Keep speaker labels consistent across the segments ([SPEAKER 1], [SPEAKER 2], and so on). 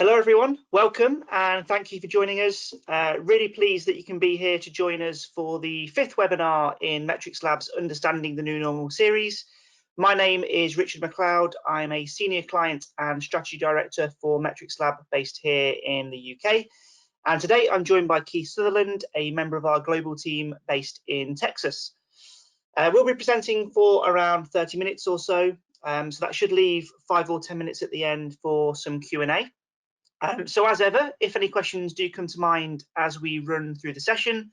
[SPEAKER 1] Hello everyone, welcome and thank you for joining us. Really pleased that you can be here to join us for the fifth webinar in Metrics Lab's Understanding the New Normal series. My name is Richard McLeod. I'm a Senior Client and Strategy Director for Metrics Lab based here in the UK. And today I'm joined by Keith Sutherland, a member of our global team based in Texas. We'll be presenting for around 30 minutes or so, so that should leave 5 or 10 minutes at the end for some Q&A. So as ever, if any questions do come to mind as we run through the session,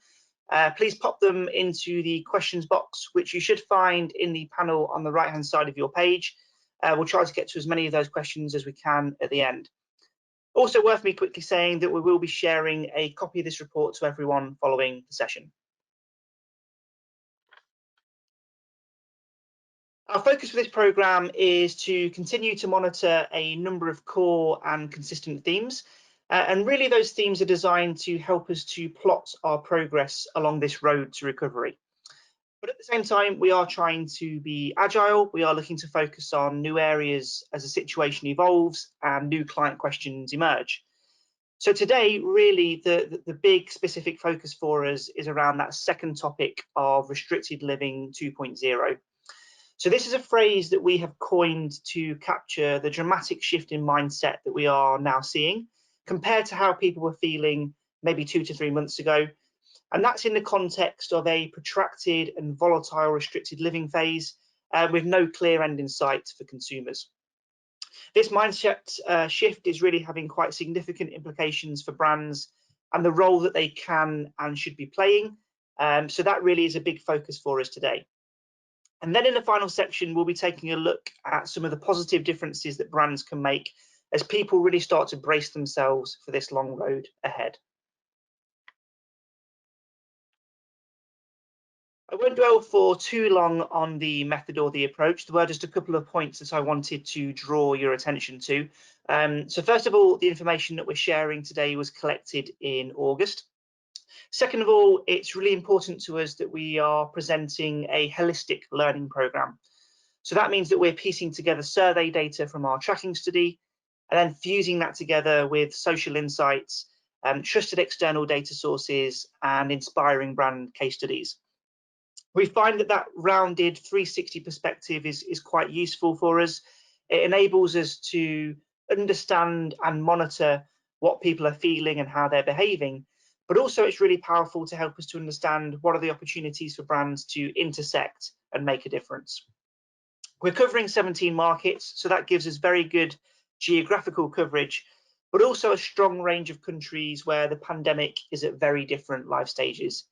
[SPEAKER 1] please pop them into the questions box, which you should find in the panel on the right-hand side of your page. We'll try to get to as many of those questions as we can at the end. Also worth me quickly saying that we will be sharing a copy of this report to everyone following the session. Our focus for this programme is to continue to monitor a number of core and consistent themes. And really those themes are designed to help us to plot our progress along this road to recovery. But at the same time, we are trying to be agile. We are looking to focus on new areas as the situation evolves and new client questions emerge. So today, really, the big specific focus for us is around that second topic of restricted living 2.0. So this is a phrase that we have coined to capture the dramatic shift in mindset that we are now seeing compared to how people were feeling maybe 2 to 3 months ago. And that's in the context of a protracted and volatile restricted living phase with no clear end in sight for consumers. This mindset shift is really having quite significant implications for brands and the role that they can and should be playing. So that really is a big focus for us today. And then in the final section, we'll be taking a look at some of the positive differences that brands can make as people really start to brace themselves for this long road ahead. I won't dwell for too long on the method or the approach. There were just a couple of points that I wanted to draw your attention to. So first of all, the information that we're sharing today was collected in August. Second of all, it's really important to us that we are presenting a holistic learning programme. So that means that we're piecing together survey data from our tracking study and then fusing that together with social insights, trusted external data sources and inspiring brand case studies. We find that rounded 360 perspective is quite useful for us. It enables us to understand and monitor what people are feeling and how they're behaving. But also it's really powerful to help us to understand what are the opportunities for brands to intersect and make a difference. We're covering 17 markets, so that gives us very good geographical coverage, but also a strong range of countries where the pandemic is at very different life stages.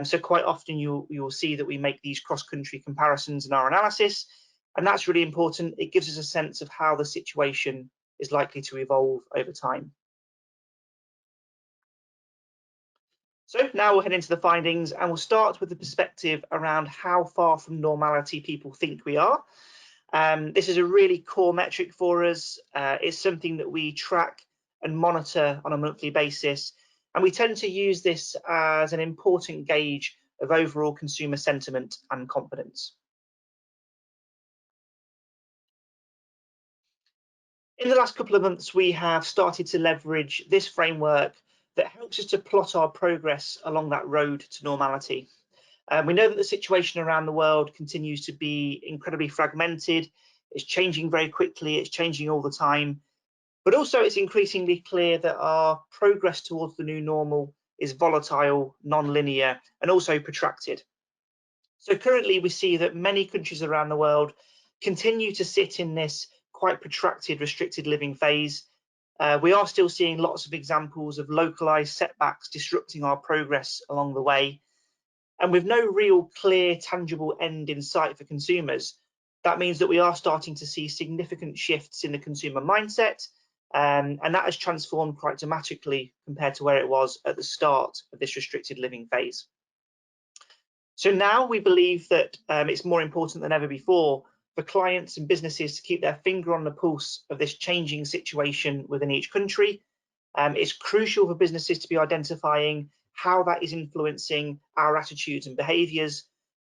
[SPEAKER 1] So quite often you'll see that we make these cross-country comparisons in our analysis, and that's really important. It gives us a sense of how the situation is likely to evolve over time. So now we'll head into the findings and we'll start with the perspective around how far from normality people think we are. This is a really core metric for us. It's something that we track and monitor on a monthly basis. And we tend to use this as an important gauge of overall consumer sentiment and confidence. In the last couple of months, we have started to leverage this framework that helps us to plot our progress along that road to normality. We know that the situation around the world continues to be incredibly fragmented. It's changing very quickly. It's changing all the time. But also it's increasingly clear that our progress towards the new normal is volatile, non-linear, and also protracted. So currently we see that many countries around the world continue to sit in this quite protracted restricted living phase. We are still seeing lots of examples of localized setbacks disrupting our progress along the way. And with no real clear, tangible end in sight for consumers, that means that we are starting to see significant shifts in the consumer mindset, and that has transformed quite dramatically compared to where it was at the start of this restricted living phase. So now we believe that it's more important than ever before for clients and businesses to keep their finger on the pulse of this changing situation within each country. It's crucial for businesses to be identifying how that is influencing our attitudes and behaviours.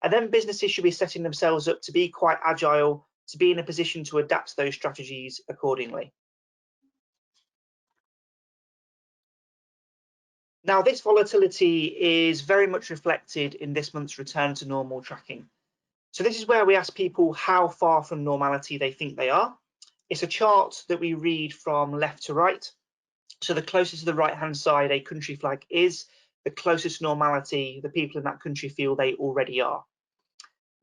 [SPEAKER 1] And then businesses should be setting themselves up to be quite agile, to be in a position to adapt those strategies accordingly. Now, this volatility is very much reflected in this month's return to normal tracking. So this is where we ask people how far from normality they think they are. It's a chart that we read from left to right. So the closest to the right-hand side a country flag is, the closest to normality the people in that country feel they already are.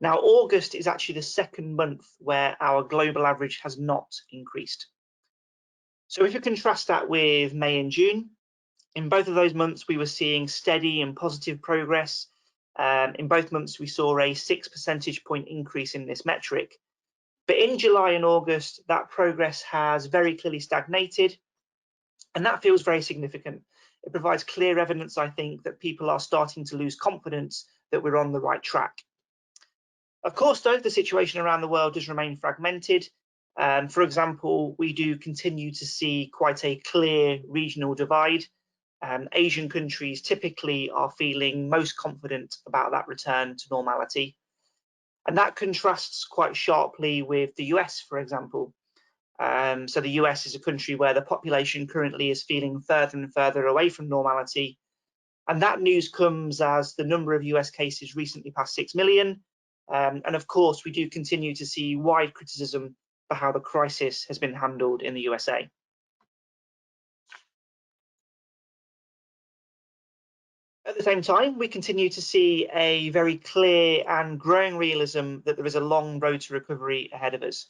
[SPEAKER 1] Now, August is actually the second month where our global average has not increased. So if you contrast that with May and June, in both of those months we were seeing steady and positive progress. In both months we saw a 6 percentage point increase in this metric. But in July and August, that progress has very clearly stagnated, and that feels very significant. It provides clear evidence, I think, that people are starting to lose confidence that we're on the right track. Of course, though, the situation around the world does remain fragmented. For example, we do continue to see quite a clear regional divide. Asian countries typically are feeling most confident about that return to normality. And that contrasts quite sharply with the US, for example. So the US is a country where the population currently is feeling further and further away from normality. And that news comes as the number of US cases recently passed 6 million. And of course, we do continue to see wide criticism for how the crisis has been handled in the USA. At the same time, we continue to see a very clear and growing realism that there is a long road to recovery ahead of us.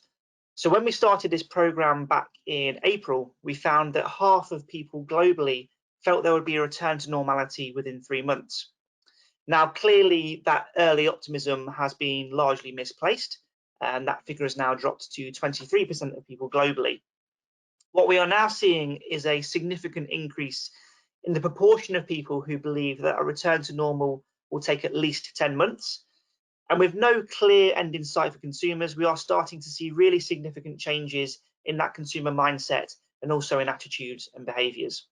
[SPEAKER 1] So when we started this program back in April, we found that half of people globally felt there would be a return to normality within 3 months. Now, clearly, that early optimism has been largely misplaced, and that figure has now dropped to 23% of people globally. What we are now seeing is a significant increase in the proportion of people who believe that a return to normal will take at least 10 months. And with no clear end in sight for consumers, we are starting to see really significant changes in that consumer mindset and also in attitudes and behaviours.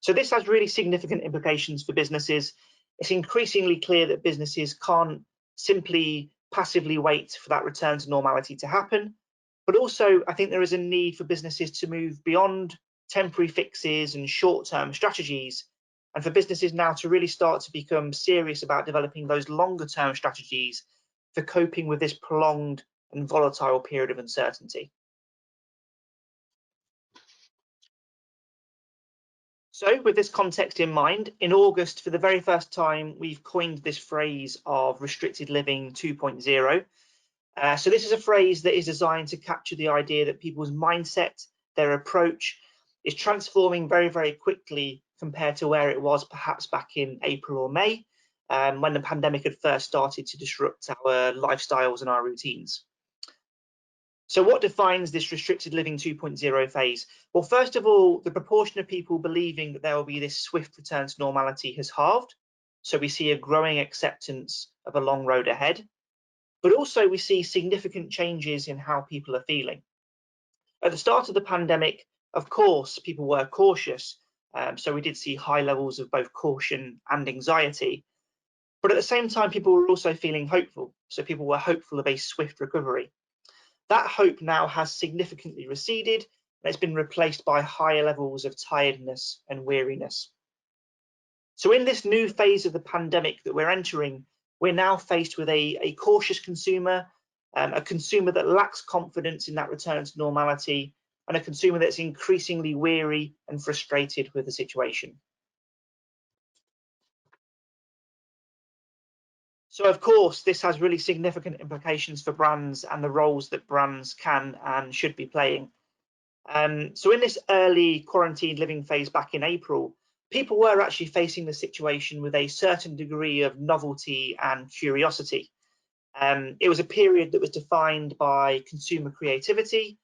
[SPEAKER 1] So this has really significant implications for businesses. It's increasingly clear that businesses can't simply passively wait for that return to normality to happen. But also, I think there is a need for businesses to move beyond temporary fixes and short-term strategies, and for businesses now to really start to become serious about developing those longer-term strategies for coping with this prolonged and volatile period of uncertainty. So with this context in mind, in August, for the very first time, we've coined this phrase of restricted living 2.0. So this is a phrase that is designed to capture the idea that people's mindset, their approach, is transforming very, very quickly compared to where it was perhaps back in April or May, when the pandemic had first started to disrupt our lifestyles and our routines. So what defines this restricted living 2.0 phase? Well, first of all, the proportion of people believing that there will be this swift return to normality has halved. So we see a growing acceptance of a long road ahead. But also we see significant changes in how people are feeling. At the start of the pandemic, of course, people were cautious. So we did see high levels of both caution and anxiety. But at the same time, people were also feeling hopeful. So people were hopeful of a swift recovery. That hope now has significantly receded, and it's been replaced by higher levels of tiredness and weariness. So in this new phase of the pandemic that we're entering, we're now faced with a cautious consumer, a consumer that lacks confidence in that return to normality, and a consumer that's increasingly weary and frustrated with the situation. So of course, this has really significant implications for brands and the roles that brands can and should be playing. So in this early quarantine living phase back in April, people were actually facing the situation with a certain degree of novelty and curiosity. It was a period that was defined by consumer creativity.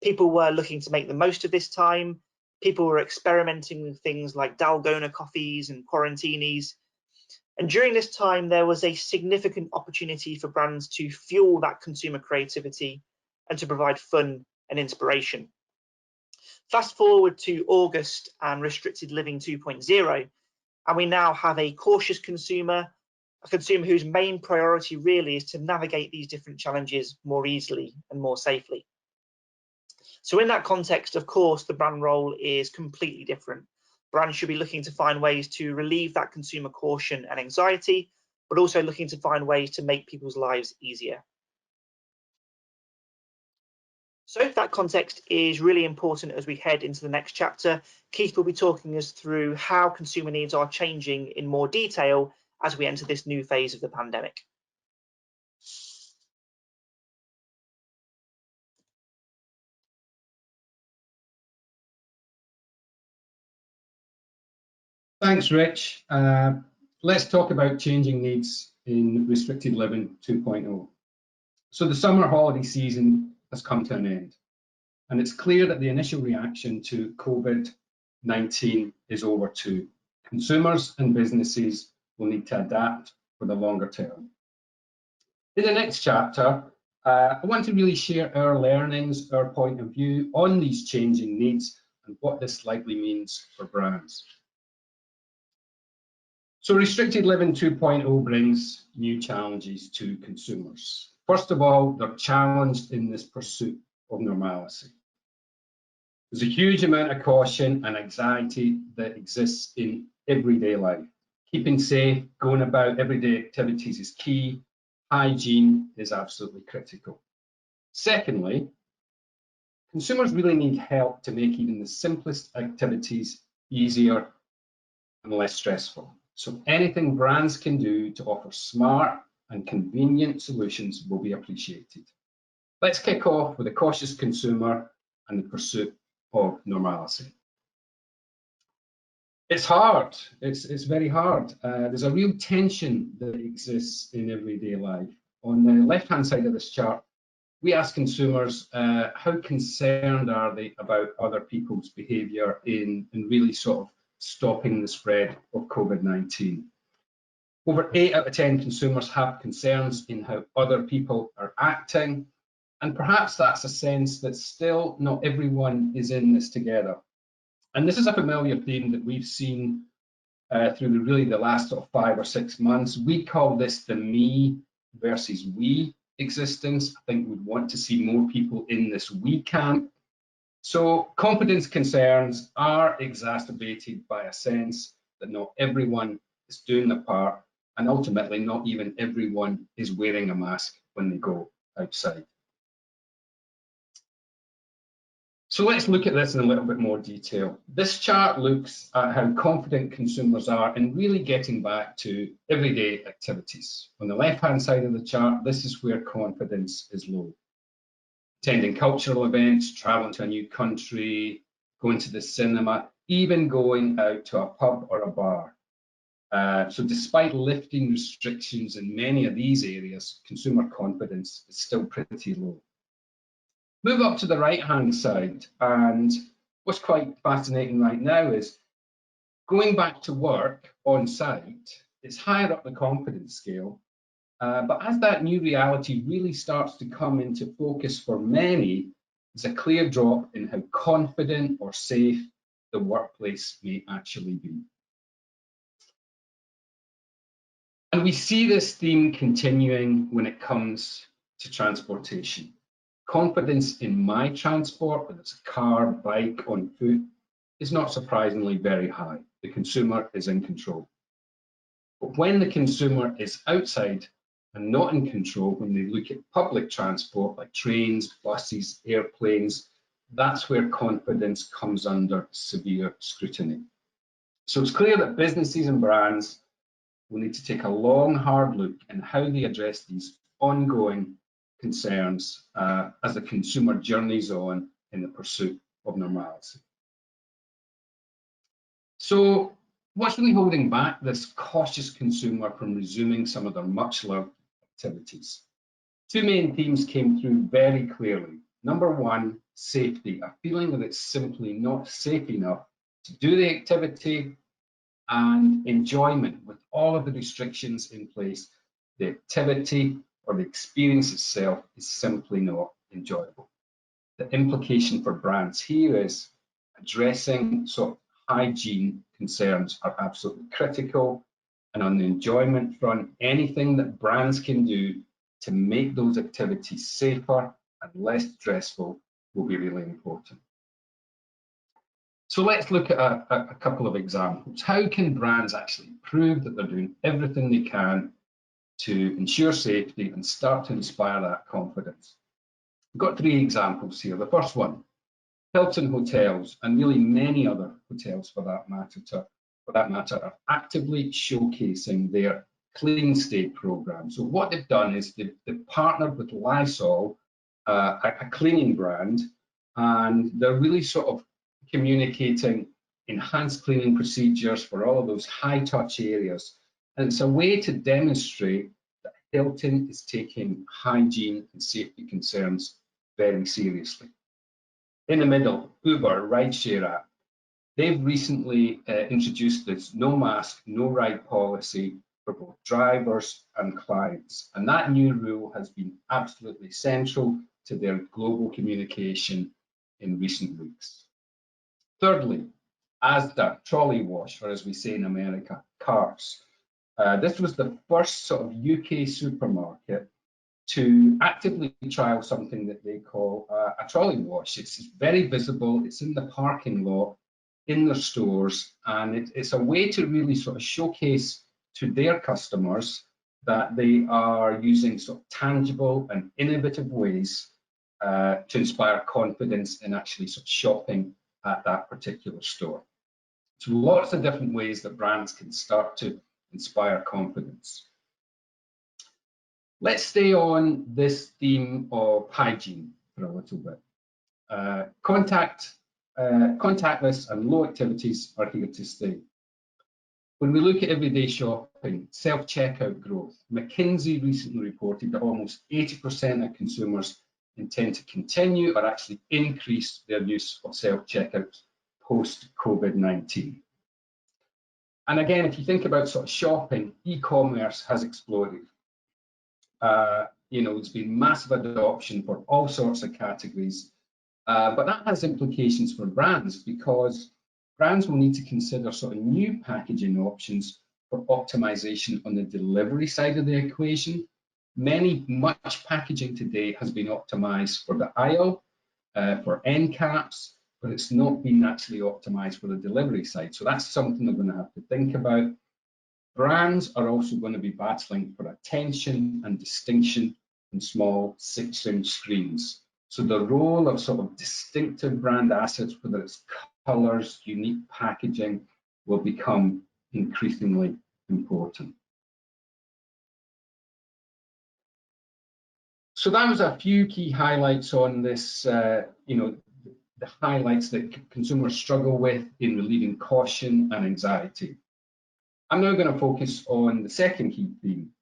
[SPEAKER 1] People were looking to make the most of this time. People were experimenting with things like Dalgona coffees and quarantinis. And during this time, there was a significant opportunity for brands to fuel that consumer creativity and to provide fun and inspiration. Fast forward to August and restricted living 2.0, and we now have a cautious consumer, a consumer whose main priority really is to navigate these different challenges more easily and more safely. So in that context, of course, the brand role is completely different. Brands should be looking to find ways to relieve that consumer caution and anxiety, but also looking to find ways to make people's lives easier. So that context is really important as we head into the next chapter. Keith will be talking us through how consumer needs are changing in more detail as we enter this new phase of the pandemic.
[SPEAKER 2] Thanks, Rich. Let's talk about changing needs in Restricted Living 2.0. So the summer holiday season has come to an end, and it's clear that the initial reaction to COVID-19 is over too. Consumers and businesses will need to adapt for the longer term. In the next chapter, I want to really share our learnings, our point of view on these changing needs and what this likely means for brands. So Restricted Living 2.0 brings new challenges to consumers. First of all, they're challenged in this pursuit of normalcy. There's a huge amount of caution and anxiety that exists in everyday life. Keeping safe, going about everyday activities is key. Hygiene is absolutely critical. Secondly, consumers really need help to make even the simplest activities easier and less stressful. So anything brands can do to offer smart and convenient solutions will be appreciated. Let's kick off with a cautious consumer and the pursuit of normalcy. It's hard. It's very hard. There's a real tension that exists in everyday life. On the left-hand side of this chart, we ask consumers how concerned are they about other people's behaviour in really sort of stopping the spread of COVID-19. Over 8 out of 10 consumers have concerns in how other people are acting, and perhaps that's a sense that still not everyone is in this together. And this is a familiar theme that we've seen through the last sort of 5 or 6 months. We call this the me versus we existence. I think we'd want to see more people in this we camp. So confidence concerns are exacerbated by a sense that not everyone is doing their part, and ultimately not even everyone is wearing a mask when they go outside. So let's look at this in a little bit more detail. This chart looks at how confident consumers are in really getting back to everyday activities. On the left-hand side of the chart, this is where confidence is low. Attending cultural events, traveling to a new country, going to the cinema, even going out to a pub or a bar. So despite lifting restrictions in many of these areas, consumer confidence is still pretty low. Move up to the right-hand side, and what's quite fascinating right now is going back to work on site is higher up the confidence scale, but as that new reality really starts to come into focus for many, there's a clear drop in how confident or safe the workplace may actually be. And we see this theme continuing when it comes to transportation. Confidence in my transport, whether it's a car, bike, on foot, is not surprisingly very high. The consumer is in control. But when the consumer is outside and not in control, when they look at public transport like trains, buses, airplanes, that's where confidence comes under severe scrutiny. So it's clear that businesses and brands will need to take a long, hard look at how they address these ongoing concerns as the consumer journeys on in the pursuit of normality. So what's really holding back this cautious consumer from resuming some of their much loved activities? Two main themes came through very clearly. Number one, safety, a feeling that it's simply not safe enough to do the activity, and enjoyment with all of the restrictions in place. The activity or the experience itself is simply not enjoyable. The implication for brands here is addressing sort of hygiene concerns are absolutely critical, and on the enjoyment front, anything that brands can do to make those activities safer and less stressful will be really important. So let's look at a couple of examples. How can brands actually prove that they're doing everything they can to ensure safety and start to inspire that confidence? We've got three examples here. The first one, Hilton Hotels, and really many other hotels for that matter, are actively showcasing their clean stay program. So what they've done is they've partnered with Lysol, a cleaning brand, and they're really sort of communicating enhanced cleaning procedures for all of those high touch areas. And it's a way to demonstrate that Hilton is taking hygiene and safety concerns very seriously. In the middle, Uber, rideshare app, they've recently introduced this no mask, no ride policy for both drivers and clients. And that new rule has been absolutely central to their global communication in recent weeks. Thirdly, Asda, trolley wash, or as we say in America, carts. This was the first sort of UK supermarket to actively trial something that they call a trolley wash. It's very visible, it's in the parking lot, in their stores, and it's a way to really sort of showcase to their customers that they are using sort of tangible and innovative ways to inspire confidence in actually sort of shopping at that particular store. So lots of different ways that brands can start to inspire confidence. Let's stay on this theme of hygiene for a little bit. Contactless and low activities are here to stay. When we look at everyday shopping, self-checkout growth, McKinsey recently reported that almost 80% of consumers intend to continue or actually increase their use of self-checkouts post-COVID-19. And again, if you think about sort of shopping, e-commerce has exploded. There's been massive adoption for all sorts of categories, but that has implications for brands because brands will need to consider sort of new packaging options for optimization on the delivery side of the equation. Much packaging today has been optimized for the aisle, for end caps, but it's not been actually optimized for the delivery side. So that's something they're going to have to think about. Brands are also going to be battling for attention and distinction in small 6-inch screens. So the role of sort of distinctive brand assets, whether it's colors, unique packaging, will become increasingly important. So that was a few key highlights on this, the highlights that consumers struggle with in relieving caution and anxiety. I'm now going to focus on the second key theme.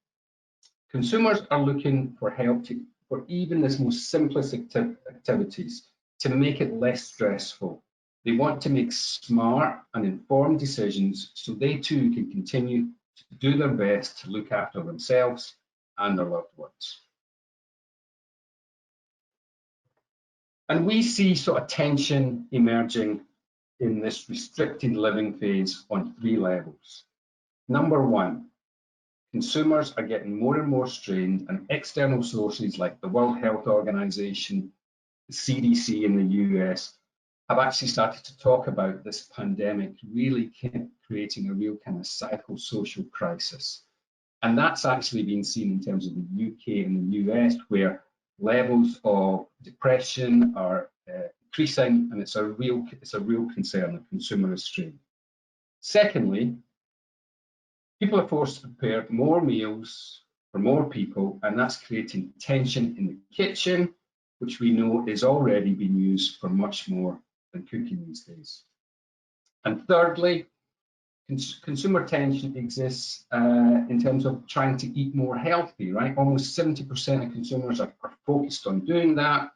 [SPEAKER 2] Consumers are looking for help for even this most simplest activities to make it less stressful. They want to make smart and informed decisions so they too can continue to do their best to look after themselves and their loved ones. And we see sort of tension emerging in this restricted living phase on 3 levels. Number one, consumers are getting more and more strained, and external sources like the World Health Organization, the CDC in the US, have actually started to talk about this pandemic really creating a real kind of psychosocial crisis. And that's actually been seen in terms of the UK and the US, where levels of depression are increasing, and it's a real concern that consumer is strained. Secondly, people are forced to prepare more meals for more people, and that's creating tension in the kitchen, which we know is already being used for much more than cooking these days. And thirdly, consumer tension exists in terms of trying to eat more healthy, right? Almost 70% of consumers are focused on doing that,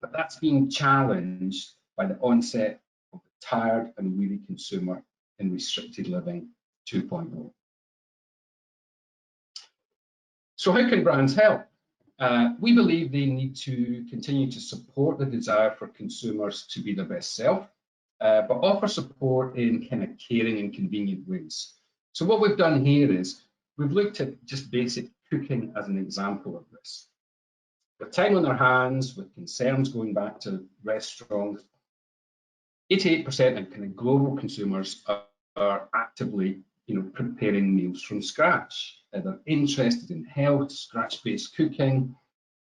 [SPEAKER 2] but that's being challenged by the onset of the tired and weary consumer in restricted living 2.0. So how can brands help? We believe they need to continue to support the desire for consumers to be their best self, but offer support in kind of caring and convenient ways. So what we've done here is we've looked at just basic cooking as an example of this. With time on their hands, with concerns going back to restaurants, 88% of kind of global consumers are actively, preparing meals from scratch. They're interested in health, scratch-based cooking,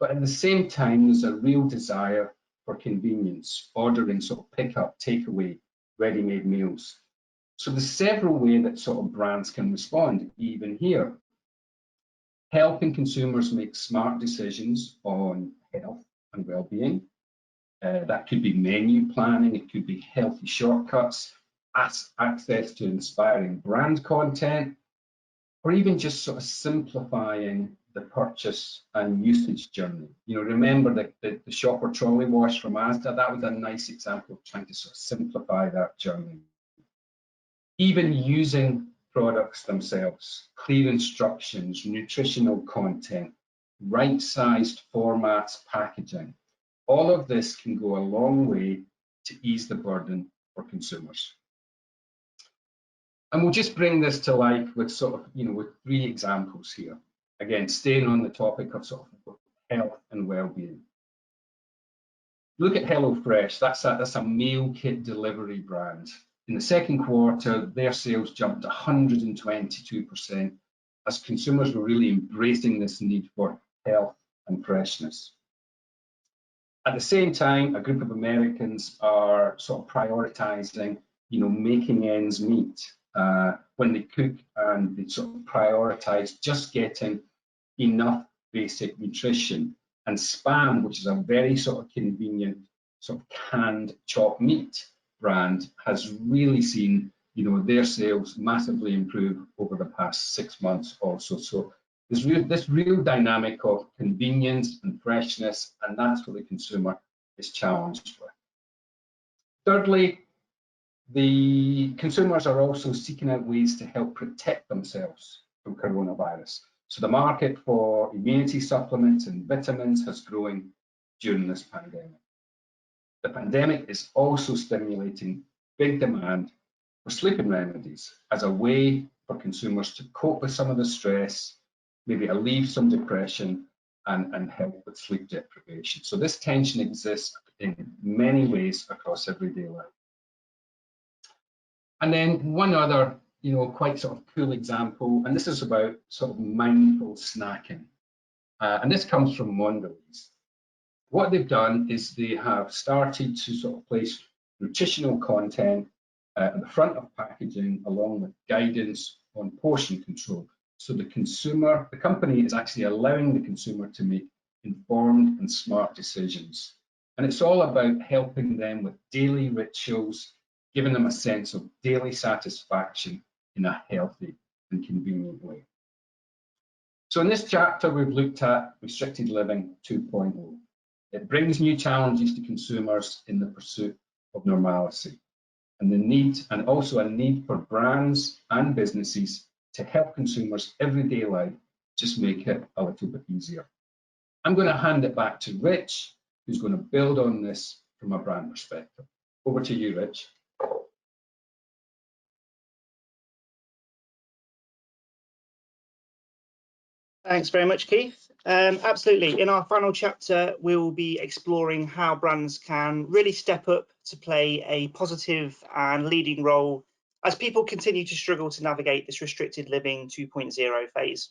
[SPEAKER 2] but at the same time, there's a real desire for convenience, ordering sort of pick-up, takeaway, ready-made meals. So there's several ways that sort of brands can respond, even here. Helping consumers make smart decisions on health and well-being. That could be menu planning, it could be healthy shortcuts, access to inspiring brand content, or even just sort of simplifying the purchase and usage journey. Remember the shopper trolley wash from Asda, that was a nice example of trying to sort of simplify that journey. Even using products themselves, clear instructions, nutritional content, right-sized formats, packaging. All of this can go a long way to ease the burden for consumers. And we'll just bring this to life with sort of, with 3 examples here. Again, staying on the topic of sort of health and well-being. Look at HelloFresh, that's a meal kit delivery brand. In the second quarter, their sales jumped 122% as consumers were really embracing this need for health and freshness. At the same time, a group of Americans are sort of prioritizing, making ends meet when they cook, and they sort of prioritize just getting enough basic nutrition. And Spam, which is a very sort of convenient sort of canned chopped meat brand, has really seen, their sales massively improve over the past 6 months also. So this real dynamic of convenience and freshness, and that's what the consumer is challenged with. Thirdly, the consumers are also seeking out ways to help protect themselves from coronavirus. So the market for immunity supplements and vitamins has grown during this pandemic. The pandemic is also stimulating big demand for sleeping remedies as a way for consumers to cope with some of the stress, maybe alleviate some depression, and help with sleep deprivation. So this tension exists in many ways across everyday life. And then one other, quite sort of cool example, and this is about sort of mindful snacking. And this comes from Mondelez. What they've done is they have started to sort of place nutritional content at the front of packaging, along with guidance on portion control. So the company is actually allowing the consumer to make informed and smart decisions. And it's all about helping them with daily rituals, giving them a sense of daily satisfaction in a healthy and convenient way. So in this chapter, we've looked at restricted living 2.0. It brings new challenges to consumers in the pursuit of normalcy, and also a need for brands and businesses to help consumers' everyday life just make it a little bit easier. I'm going to hand it back to Rich, who's going to build on this from a brand perspective. Over to you, Rich.
[SPEAKER 1] Thanks very much, Keith. Absolutely. In our final chapter, we will be exploring how brands can really step up to play a positive and leading role as people continue to struggle to navigate this restricted living 2.0 phase.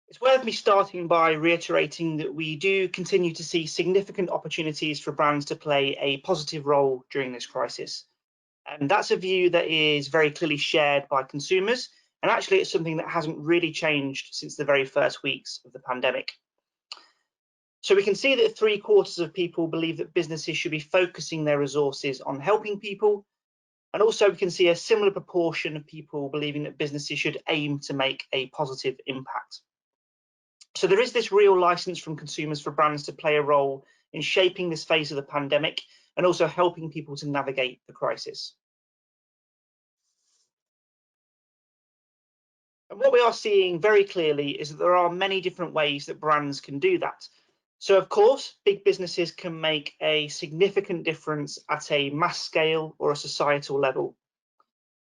[SPEAKER 1] It's worth me starting by reiterating that we do continue to see significant opportunities for brands to play a positive role during this crisis. And that's a view that is very clearly shared by consumers. And actually, it's something that hasn't really changed since the very first weeks of the pandemic. So we can see that 3/4 of people believe that businesses should be focusing their resources on helping people. And also we can see a similar proportion of people believing that businesses should aim to make a positive impact. So there is this real license from consumers for brands to play a role in shaping this phase of the pandemic and also helping people to navigate the crisis. And what we are seeing very clearly is that there are many different ways that brands can do that. So of course, big businesses can make a significant difference at a mass scale or a societal level.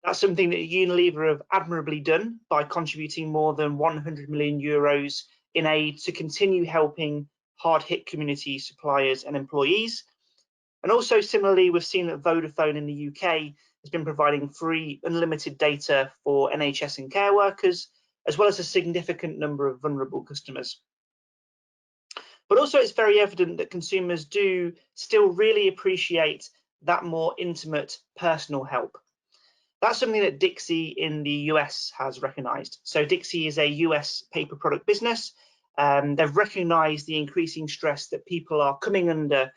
[SPEAKER 1] That's something that Unilever have admirably done by contributing more than 100 million euros in aid to continue helping hard-hit community suppliers and employees, And also similarly, we've seen that Vodafone in the UK has been providing free unlimited data for NHS and care workers, as well as a significant number of vulnerable customers. But also it's very evident that consumers do still really appreciate that more intimate personal help. That's something that Dixie in the US has recognized. So Dixie is a US paper product business. They've recognized the increasing stress that people are coming under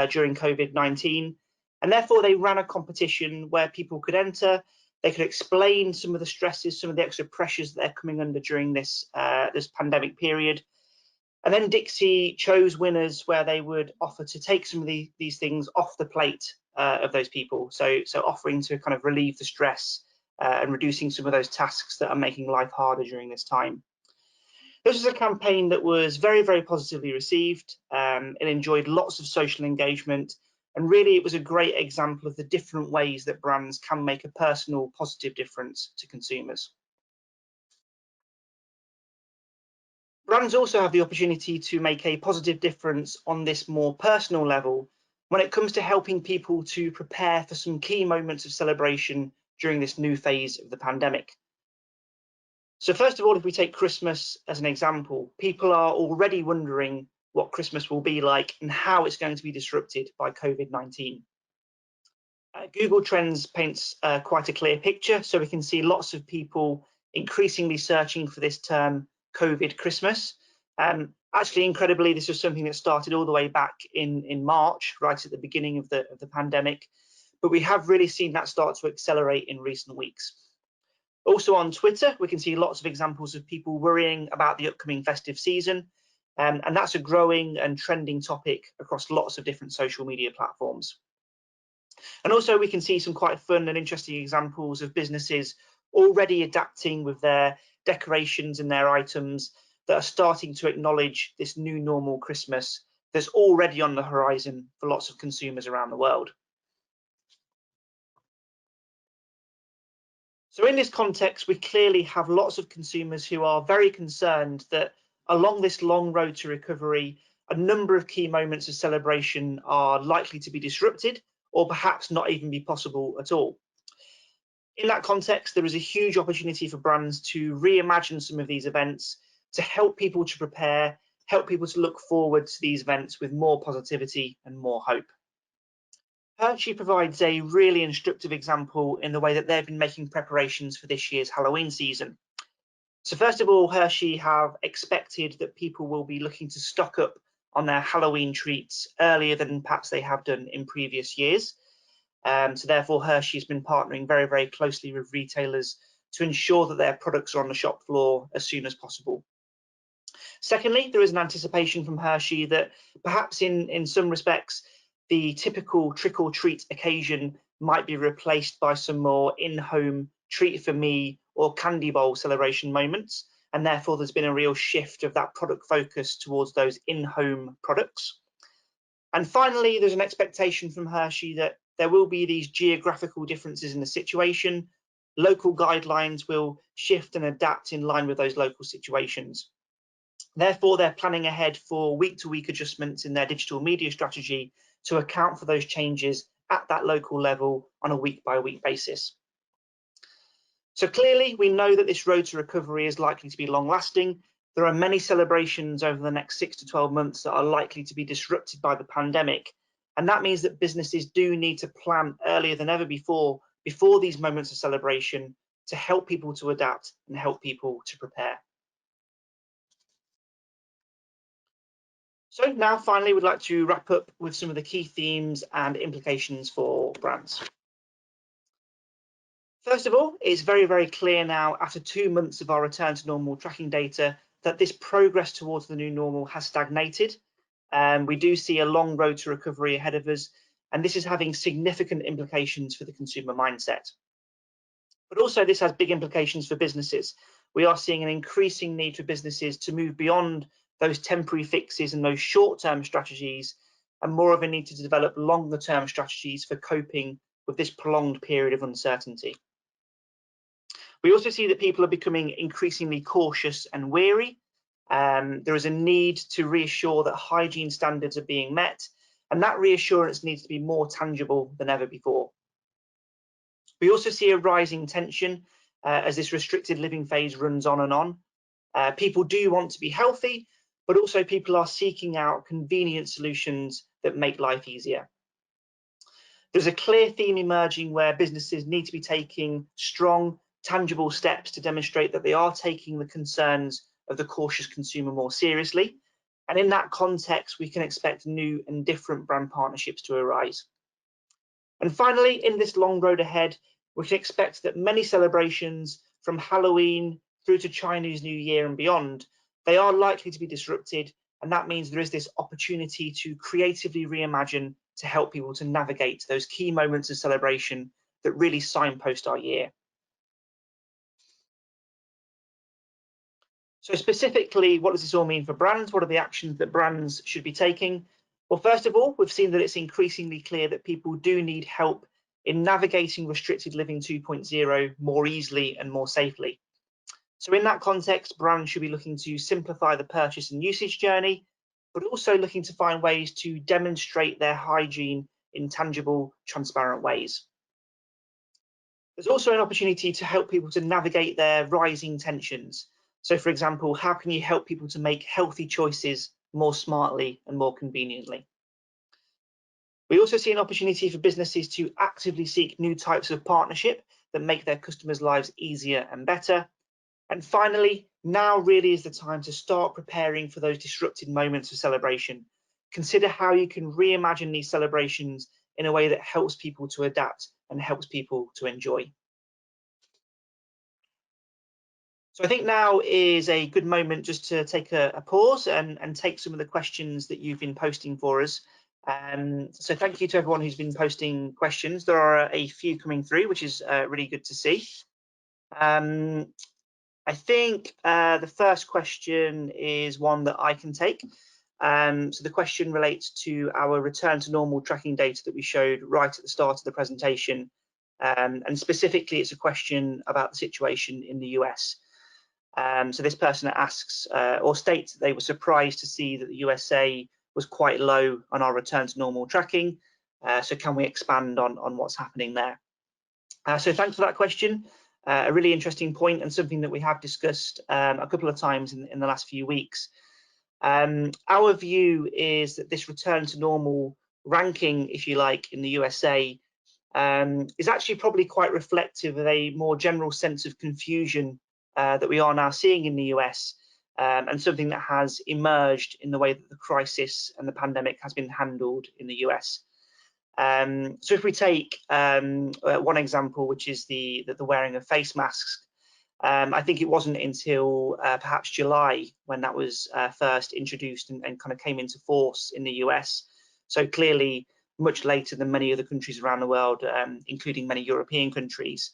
[SPEAKER 1] during COVID-19, and therefore they ran a competition where people could enter, they could explain some of the stresses, some of the extra pressures that they're coming under during this pandemic period. And then Dixie chose winners where they would offer to take some of these things off the plate of those people. So offering to kind of relieve the stress and reducing some of those tasks that are making life harder during this time. This was a campaign that was very, very positively received. It enjoyed lots of social engagement, and really it was a great example of the different ways that brands can make a personal, positive difference to consumers. Brands also have the opportunity to make a positive difference on this more personal level when it comes to helping people to prepare for some key moments of celebration during this new phase of the pandemic. So first of all, if we take Christmas as an example, people are already wondering what Christmas will be like and how it's going to be disrupted by COVID-19. Google Trends paints quite a clear picture, so we can see lots of people increasingly searching for this term COVID Christmas. Actually, incredibly, this was something that started all the way back in March, right at the beginning of the pandemic, but we have really seen that start to accelerate in recent weeks. Also on Twitter, we can see lots of examples of people worrying about the upcoming festive season, and that's a growing and trending topic across lots of different social media platforms. And also we can see some quite fun and interesting examples of businesses already adapting with their decorations and their items that are starting to acknowledge this new normal Christmas that's already on the horizon for lots of consumers around the world. So in this context, we clearly have lots of consumers who are very concerned that along this long road to recovery, a number of key moments of celebration are likely to be disrupted or perhaps not even be possible at all. In that context, there is a huge opportunity for brands to reimagine some of these events, to help people to prepare, help people to look forward to these events with more positivity and more hope. Hershey provides a really instructive example in the way that they've been making preparations for this year's Halloween season. So first of all, Hershey have expected that people will be looking to stock up on their Halloween treats earlier than perhaps they have done in previous years. So therefore, Hershey has been partnering very, very closely with retailers to ensure that their products are on the shop floor as soon as possible. Secondly, there is an anticipation from Hershey that perhaps in some respects, the typical trick-or-treat occasion might be replaced by some more in-home treat for me or candy bowl celebration moments, and therefore there's been a real shift of that product focus towards those in-home products. And finally, there's an expectation from Hershey that there will be these geographical differences in the situation. Local guidelines will shift and adapt in line with those local situations. Therefore, they're planning ahead for week-to-week adjustments in their digital media strategy to account for those changes at that local level on a week-by-week basis. So clearly, we know that this road to recovery is likely to be long-lasting. There are many celebrations over the next 6 to 12 months that are likely to be disrupted by the pandemic. And that means that businesses do need to plan earlier than ever before these moments of celebration to help people to adapt and help people to prepare. So now finally, we'd like to wrap up with some of the key themes and implications for brands. First of all, it's very, very clear now after 2 months of our return to normal tracking data that this progress towards the new normal has stagnated. We do see a long road to recovery ahead of us, and this is having significant implications for the consumer mindset. But also this has big implications for businesses. We are seeing an increasing need for businesses to move beyond those temporary fixes and those short-term strategies, and more of a need to develop longer-term strategies for coping with this prolonged period of uncertainty. We also see that people are becoming increasingly cautious and wary. There is a need to reassure that hygiene standards are being met, and that reassurance needs to be more tangible than ever before. We also see a rising tension as this restricted living phase runs on and on. People do want to be healthy, but also people are seeking out convenient solutions that make life easier. There's a clear theme emerging where businesses need to be taking strong, tangible steps to demonstrate that they are taking the concerns of the cautious consumer more seriously. And in that context, we can expect new and different brand partnerships to arise. And finally, in this long road ahead, we can expect that many celebrations, from Halloween through to Chinese New Year and beyond, they are likely to be disrupted. And that means there is this opportunity to creatively reimagine to help people to navigate those key moments of celebration that really signpost our year. So specifically, what does this all mean for brands? What are the actions that brands should be taking? Well, first of all, we've seen that it's increasingly clear that people do need help in navigating restricted living 2.0 more easily and more safely. So in that context, brands should be looking to simplify the purchase and usage journey, but also looking to find ways to demonstrate their hygiene in tangible, transparent ways. There's also an opportunity to help people to navigate their rising tensions. So for example, how can you help people to make healthy choices more smartly and more conveniently? We also see an opportunity for businesses to actively seek new types of partnership that make their customers' lives easier and better. And finally, now really is the time to start preparing for those disrupted moments of celebration. Consider how you can reimagine these celebrations in a way that helps people to adapt and helps people to enjoy. So I think now is a good moment just to take a pause and take some of the questions that you've been posting for us. So thank you to everyone who's been posting questions. There are a few coming through, which is really good to see. I think the first question is one that I can take. So the question relates to our return to normal tracking data that we showed right at the start of the presentation. And specifically, it's a question about the situation in the US. So this person asks or states that they were surprised to see that the USA was quite low on our return to normal tracking. So can we expand on what's happening there? So thanks for that question. A really interesting point and something that we have discussed a couple of times in the last few weeks. Our view is that this return to normal ranking, if you like, in the USA is actually probably quite reflective of a more general sense of confusion that we are now seeing in the US, and something that has emerged in the way that the crisis and the pandemic has been handled in the US. So if we take one example, which is the wearing of face masks, I think it wasn't until perhaps July when that was first introduced and kind of came into force in the US. So clearly much later than many other countries around the world, including many European countries.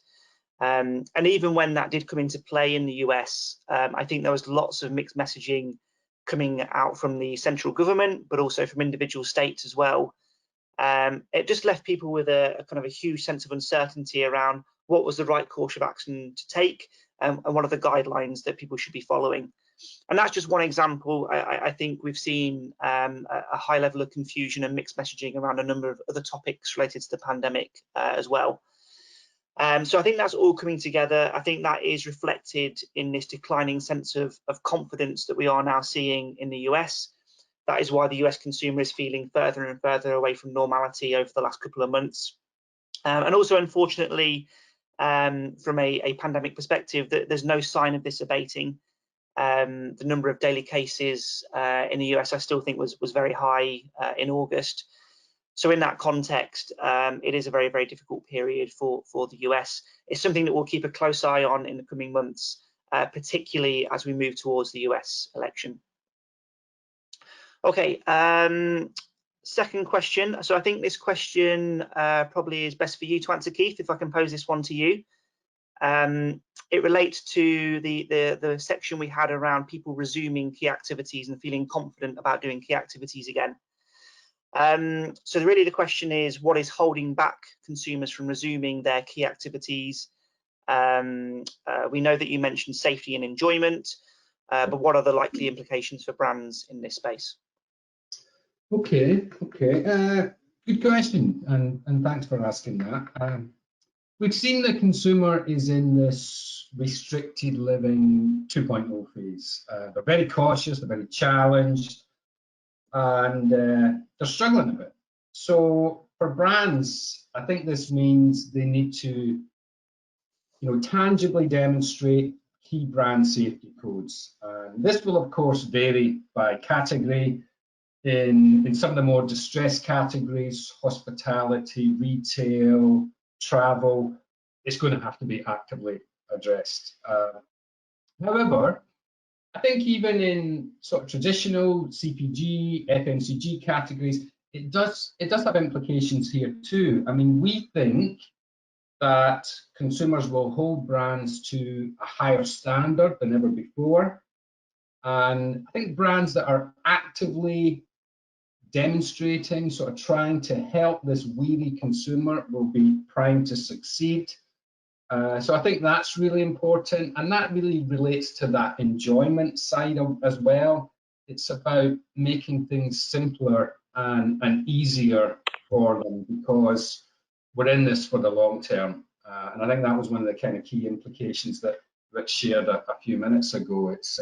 [SPEAKER 1] And even when that did come into play in the US, I think there was lots of mixed messaging coming out from the central government, but also from individual states as well. It just left people with a kind of a huge sense of uncertainty around what was the right course of action to take, and what are the guidelines that people should be following. And that's just one example. I think we've seen a high level of confusion and mixed messaging around a number of other topics related to the pandemic as well. So I think that's all coming together. I think that is reflected in this declining sense of confidence that we are now seeing in the US. That is why the US consumer is feeling further and further away from normality over the last couple of months. And also, unfortunately, from a pandemic perspective, there's no sign of this abating. The number of daily cases in the US, I still think was very high in August. So in that context, it is a very, very difficult period for the US. It's something that we'll keep a close eye on in the coming months, particularly as we move towards the US election. Okay, second question. So I think this question probably is best for you to answer, Keith, if I can pose this one to you. It relates to the section we had around people resuming key activities and feeling confident about doing key activities again. So really the question is, what is holding back consumers from resuming their key activities? We know that you mentioned safety and enjoyment, but what are the likely implications for brands in this space?
[SPEAKER 2] Okay. Good question, and thanks for asking that. We've seen the consumer is in this restricted living 2.0 phase. They're very cautious, they're very challenged, and they're struggling a bit. So for brands, I think this means they need to, tangibly demonstrate key brand safety codes. And this will, of course, vary by category. In some of the more distressed categories, hospitality, retail, travel, it's going to have to be actively addressed. However, I think even in sort of traditional CPG, FMCG categories, it does have implications here too. I mean, we think that consumers will hold brands to a higher standard than ever before. And I think brands that are actively demonstrating, sort of trying to help this weary consumer will be primed to succeed. So I think that's really important, and that really relates to that enjoyment side as well. It's about making things simpler and easier for them, because we're in this for the long term. And I think that was one of the kind of key implications that Rich shared a few minutes ago. It's,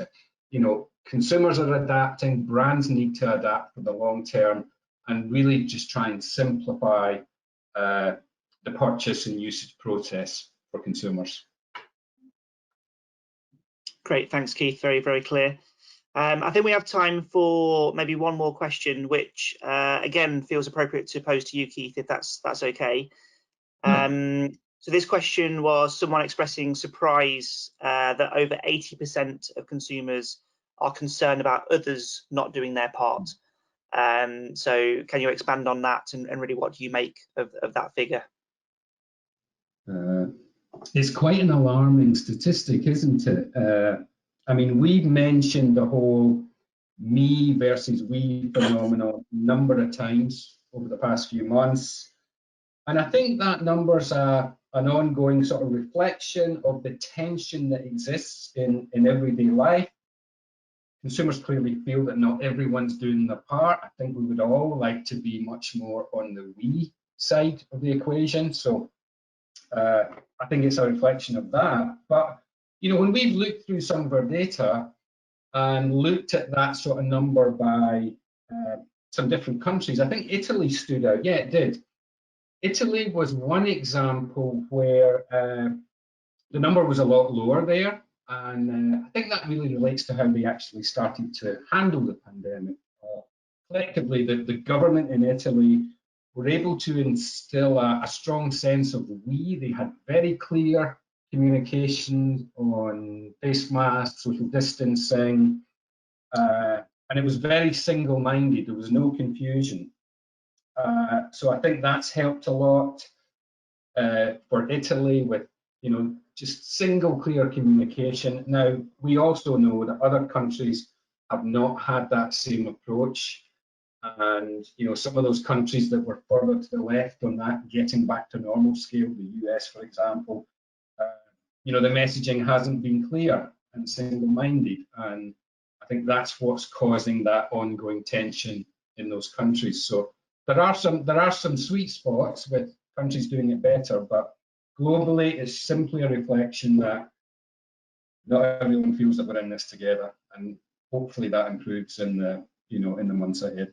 [SPEAKER 2] consumers are adapting, brands need to adapt for the long term, and really just try and simplify the purchase and usage process for consumers.
[SPEAKER 1] Great, thanks, Keith. Very, very clear. I think we have time for maybe one more question, which again feels appropriate to pose to you, Keith, if that's okay. So this question was someone expressing surprise that over 80% of consumers are concerned about others not doing their part. So can you expand on that, and really what do you make of that figure?
[SPEAKER 2] It's quite an alarming statistic, isn't it? I mean, we've mentioned the whole me versus we phenomenon a number of times over the past few months. And I think that number's an ongoing sort of reflection of the tension that exists in everyday life. Consumers clearly feel that not everyone's doing their part. I think we would all like to be much more on the we side of the equation. So I think it's a reflection of that. But, when we've looked through some of our data and looked at that sort of number by some different countries, I think Italy stood out. Yeah, it did. Italy was one example where the number was a lot lower there. And I think that really relates to how they actually started to handle the pandemic. Collectively, the government in Italy were able to instill a strong sense of we. They had very clear communication on face masks, social distancing, and it was very single-minded. There was no confusion. So I think that's helped a lot for Italy with, just single clear communication. Now, we also know that other countries have not had that same approach. And, some of those countries that were further to the left on that getting back to normal scale, the US, for example, the messaging hasn't been clear and single-minded. And I think that's what's causing that ongoing tension in those countries. So there are some sweet spots with countries doing it better, but globally it's simply a reflection that not everyone feels that we're in this together, and hopefully that improves in the in the months ahead.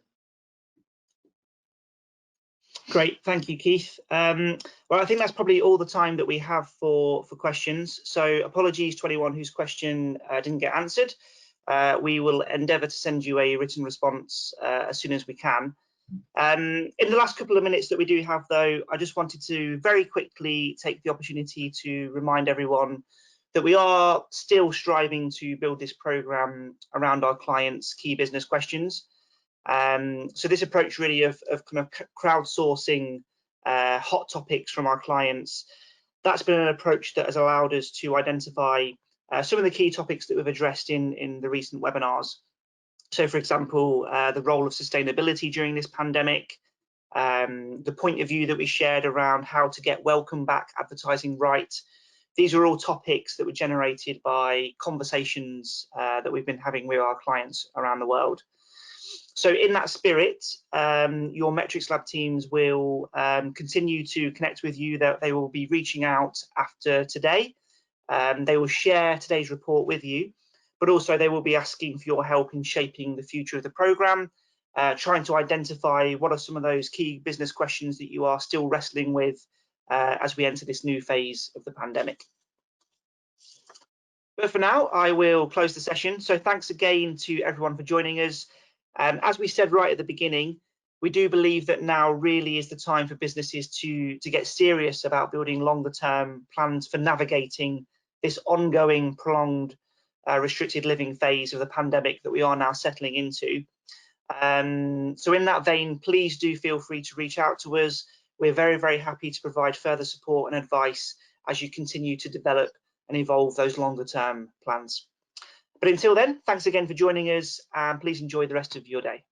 [SPEAKER 1] Great, thank you, Keith. Well, I think that's probably all the time that we have for questions. So apologies to anyone whose question didn't get answered. We will endeavour to send you a written response as soon as we can. In the last couple of minutes that we do have, though, I just wanted to very quickly take the opportunity to remind everyone that we are still striving to build this programme around our clients' key business questions. So this approach really of kind of crowdsourcing hot topics from our clients, that's been an approach that has allowed us to identify some of the key topics that we've addressed in the recent webinars. So, for example, the role of sustainability during this pandemic, the point of view that we shared around how to get welcome back advertising right. These are all topics that were generated by conversations that we've been having with our clients around the world. So in that spirit, your Metrics Lab teams will continue to connect with you. They will be reaching out after today. They will share today's report with you, but also they will be asking for your help in shaping the future of the programme, trying to identify what are some of those key business questions that you are still wrestling with as we enter this new phase of the pandemic. But for now, I will close the session. So thanks again to everyone for joining us. As we said right at the beginning, we do believe that now really is the time for businesses to get serious about building longer term plans for navigating this ongoing, prolonged, restricted living phase of the pandemic that we are now settling into. So in that vein, please do feel free to reach out to us. We're very, very happy to provide further support and advice as you continue to develop and evolve those longer term plans. But until then, thanks again for joining us, and please enjoy the rest of your day.